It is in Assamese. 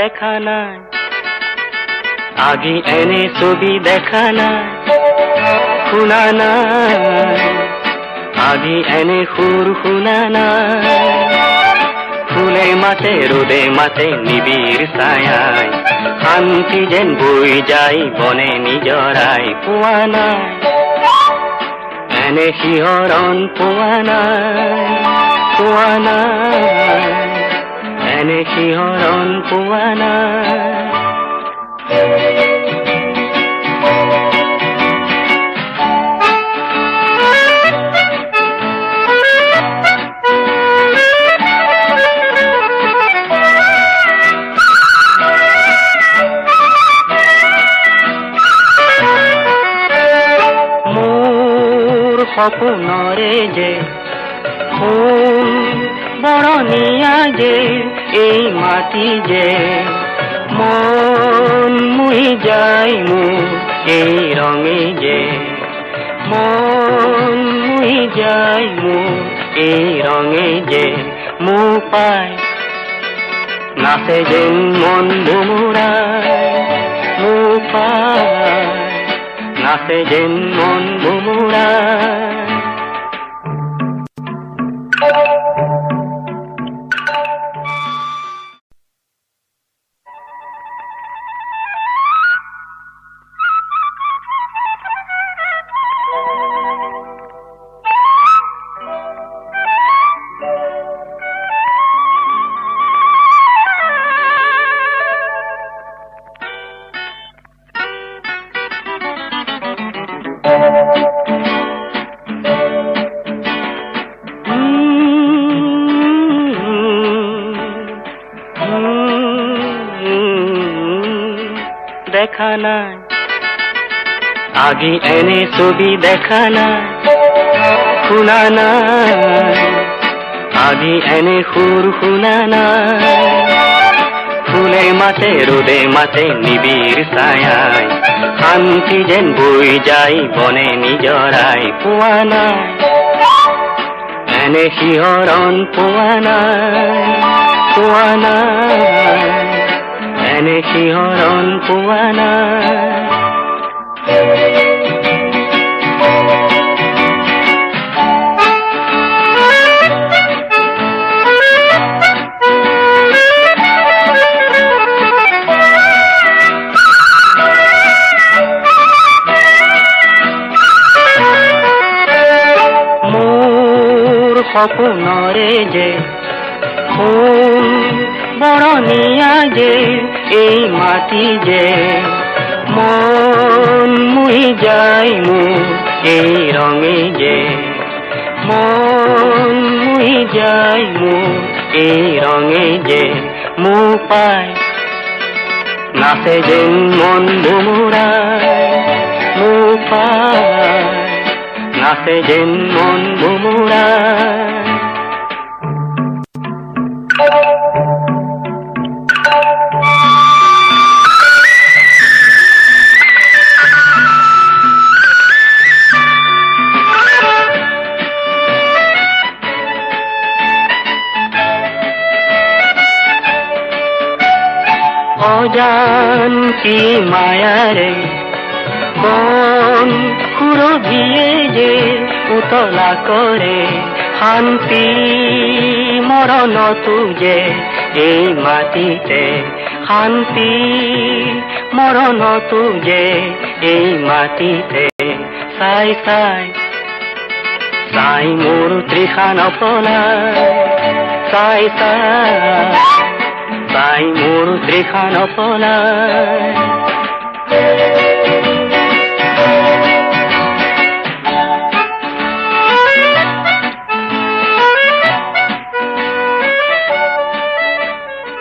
দেখা নাই আগে এনে ছবি দেখা নাই শুনা নাই আগে এনে সুর শুনা নাই ফুলে মাতে রোদে মাতে নিবিড় ছায়ায় শান্তি যেন বই যায় বনে নিজৰাই পোৱা নাই এনে শিহৰণ পোৱা নাই এনে শিহৰণ পোৱা নাই সপোনৰে যে ফুল বৰণীয়া যে এই মাটি যে মন মুহি যায় মোৰ এই ৰঙে যে মন মুহি যায় মোৰ এই ৰঙে যে মোৰ পাই নাচে যেন মন মুমুৰাই মোৰ পাই নাচে যেন মন মুমুৰাই দেখা নাই আগে এনে ছবি দেখা নাই শুনা নাই আগে এনে সুর শুনা নাই ফুলে মাতে রোদে মাতে নিবিড় ছায়ায় শান্তি যেন বই যায় বনে নিজৰাই পোৱা নাই এনে শিহৰণ পোৱা নাই এনে শিহৰণ পোৱা নাই মোৰ সপোনৰে যে ফুল বৰণীয়া যে এই মাটি যে মন মুহি যায় মোৰ এই ৰঙে যে মন মুহি যায় মোৰ এই ৰঙে যে মোৰ পাই নাচে যেন মন মুমুৰাই মোৰ পাই নাচে যেন মন মুমুৰাই অজান কি মায়াৰে বন সুৰভিয়ে যে উতলা কৰে শান্তি মৰণতো যে এই মাটিতে শান্তি মৰণতো যে এই মাটিতে চাই চাই চাই মোৰ তৃষা নপলায় চাই চাই চাই মোৰ তৃষা নপলায়